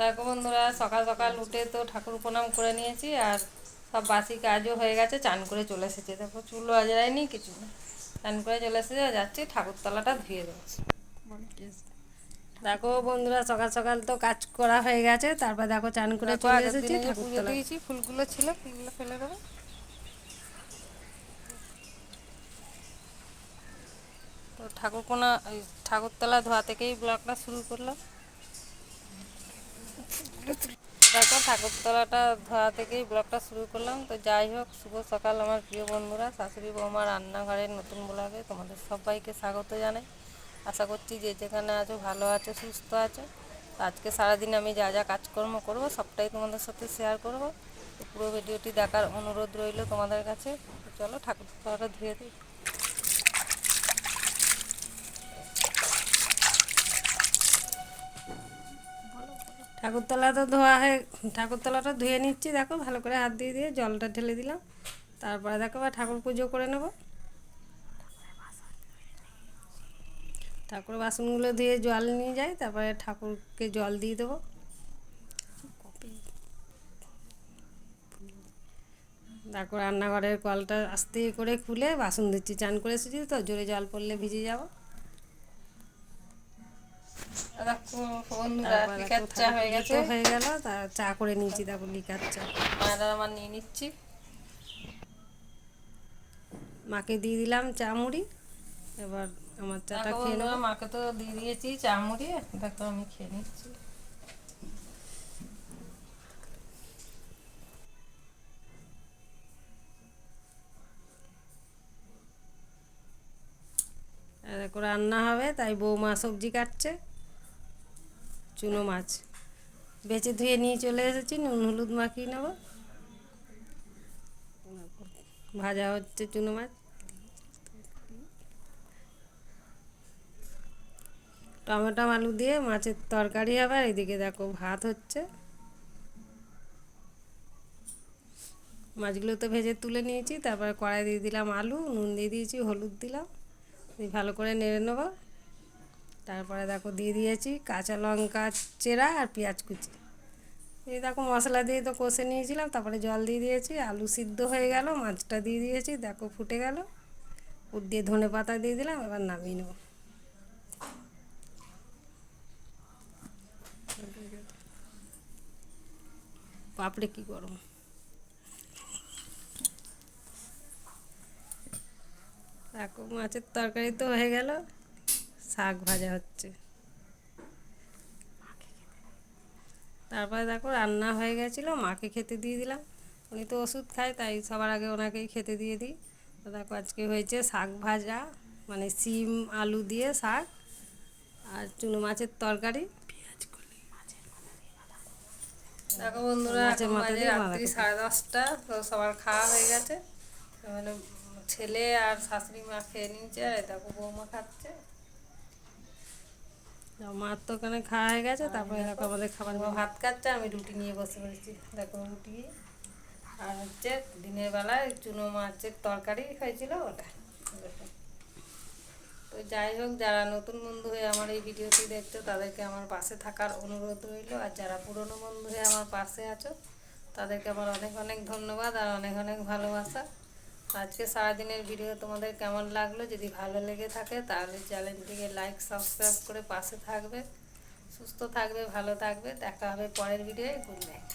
দেখো বন্ধুরা, সকাল সকাল উঠে তো ঠাকুর প্রণাম করে নিয়েছি, আর সব বাসি কাজও হয়ে গেছে। চান করে চলে এসেছে, দেখো চুলও আজরায়নি কিছু না। চান করে চলে এসেছে, যাচ্ছি ঠাকুরতলাটা ধুয়ে দেবো। দেখো বন্ধুরা, সকাল সকাল তো কাজ করা হয়ে গেছে, তারপর দেখো চান করে চলে এসেছি পুজো ঠাকুরতলা। দিয়েছি, ফুলগুলো ছিল, ফুলগুলো ফেলে দেবো। তো ঠাকুরতলা ধোয়া থেকেই ব্লগটা শুরু করলাম। দেখো ঠাকুরতলাটা ধোয়া থেকেই ব্লগটা শুরু করলাম। তো যাই হোক, শুভ সকাল আমার প্রিয় বন্ধুরা। শাশুড়ি বৌমা রান্নাঘরের নতুন ব্লগে তোমাদের সবাইকে স্বাগত জানাই। আশা করছি যে যেখানে আছো ভালো আছো, সুস্থ আছো। তো আজকে সারাদিন আমি যা যা কাজকর্ম করব সবটাই তোমাদের সাথে শেয়ার করব। তো পুরো ভিডিওটি দেখার অনুরোধ রইল তোমাদের কাছে। তো চলো ঠাকুরতলাটা ধুয়ে দিই। ঠাকুরতলাটা ধুয়ে নিচ্ছি। দেখো ভালো করে হাত দিয়ে দিয়ে জলটা ঢেলে দিলাম। তারপরে দেখো ঠাকুর পুজো করে নেব। ঠাকুর বাসনগুলো ধুয়ে জল নিয়ে যাই, তারপরে ঠাকুরকে জল দিয়ে দেবো। তারপর রান্নাঘরের কলটা আস্তে করে খুলে বাসন ধুচ্ছি। চান করে এসেছি তো, জোরে জল পড়লে ভিজে যাব। বন্ধুরা, লিকার চা হয়ে গেছে। হয়ে গেল, তা চা করে নিয়েছি। দেখো লিকার চা মায়েরা আমার নিয়ে নিচ্ছি। মাকে দিয়ে দিলাম চা মুড়ি। এবার আমার চাটা খেয়ে নেবো। মাকে তো দিয়ে দিয়েছি চা মুড়ি, দেখো আমি খেয়ে নিচ্ছি। দেখো রান্না হবে, তাই বৌমা সবজি কাটছে। চুনো মাছ বেছে ধুয়ে নিয়ে চলে এসেছি, নুন হলুদ মাখিয়ে নেব। ভাজা হচ্ছে চুনো মাছ। টমেটো আলু দিয়ে মাছের তরকারি হবে। আর এদিকে দেখো ভাত হচ্ছে। মাছগুলো তো ভেজে তুলে নিয়েছি, তারপরে কড়াই দিয়ে দিলাম আলু, নুন দিয়ে দিয়েছি, হলুদ দিলাম, ভালো করে নেড়ে নেব। তারপরে দেখো দিয়ে দিয়েছি কাঁচা লঙ্কা চেরা আর পেঁয়াজ কুচি। এই দেখো মশলা দিয়ে তো কষে নিয়েছিলাম, তারপরে জল দিয়ে দিয়েছি। আলু সিদ্ধ হয়ে গেল, মাছটা দিয়ে দিয়েছি, দেখো ফুটে গেল। উঠ দিয়ে ধনে পাতা দিয়ে দিলাম, এবার নামিয়ে নেব। পাপড়ে কি গরম। দেখো মাছের তরকারি তো হয়ে গেল, শাক ভাজা হচ্ছে। তারপরে দেখো রান্না হয়ে গেছিলো, মাকে খেতে দিয়ে দিলাম। উনি তো ওষুধ খায়, তাই সবার আগে ওনাকেই খেতে দিয়ে দিই। তো দেখো আজকে হয়েছে শাক ভাজা, মানে সিম আলু দিয়ে শাক, আর চুনো মাছের তরকারি। দেখো বন্ধুরা, মাছের এখন মাথা বাজে দিয়ে রাত্রি বাঁধাকপি। 10:30। তো সবার খাওয়া হয়ে গেছে। মানে ছেলে আর শাশুড়ি মা খেয়ে নিয়েছে, আর দেখো বৌমা খাচ্ছে। মার তো ওখানে খাওয়া হয়ে গেছে, তারপরে দেখো আমাদের খাবার বৌমা ভাত খাচ্ছে, আমি রুটি নিয়ে বসে পড়েছি। দেখো রুটি আর হচ্ছে দিনের বেলায় চুনো মাছের তরকারি হয়েছিল ওটা। তো যাই হোক, যারা নতুন বন্ধু হয়ে আমার এই ভিডিওটি দেখছো তাদেরকে আমার পাশে থাকার অনুরোধ রইল। আর যারা পুরনো বন্ধু হয়ে আমার পাশে আছো তাদেরকে আমার অনেক অনেক ধন্যবাদ আর অনেক অনেক ভালোবাসা। আজকে সারাদিনের ভিডিও তোমাদের কেমন লাগলো? যদি ভালো লেগে থাকে তাহলে চ্যানেলটিকে লাইক সাবস্ক্রাইব করে পাশে থাকবে। সুস্থ থাকবে, ভালো থাকবে। দেখা হবে পরের ভিডিওয়। Good night.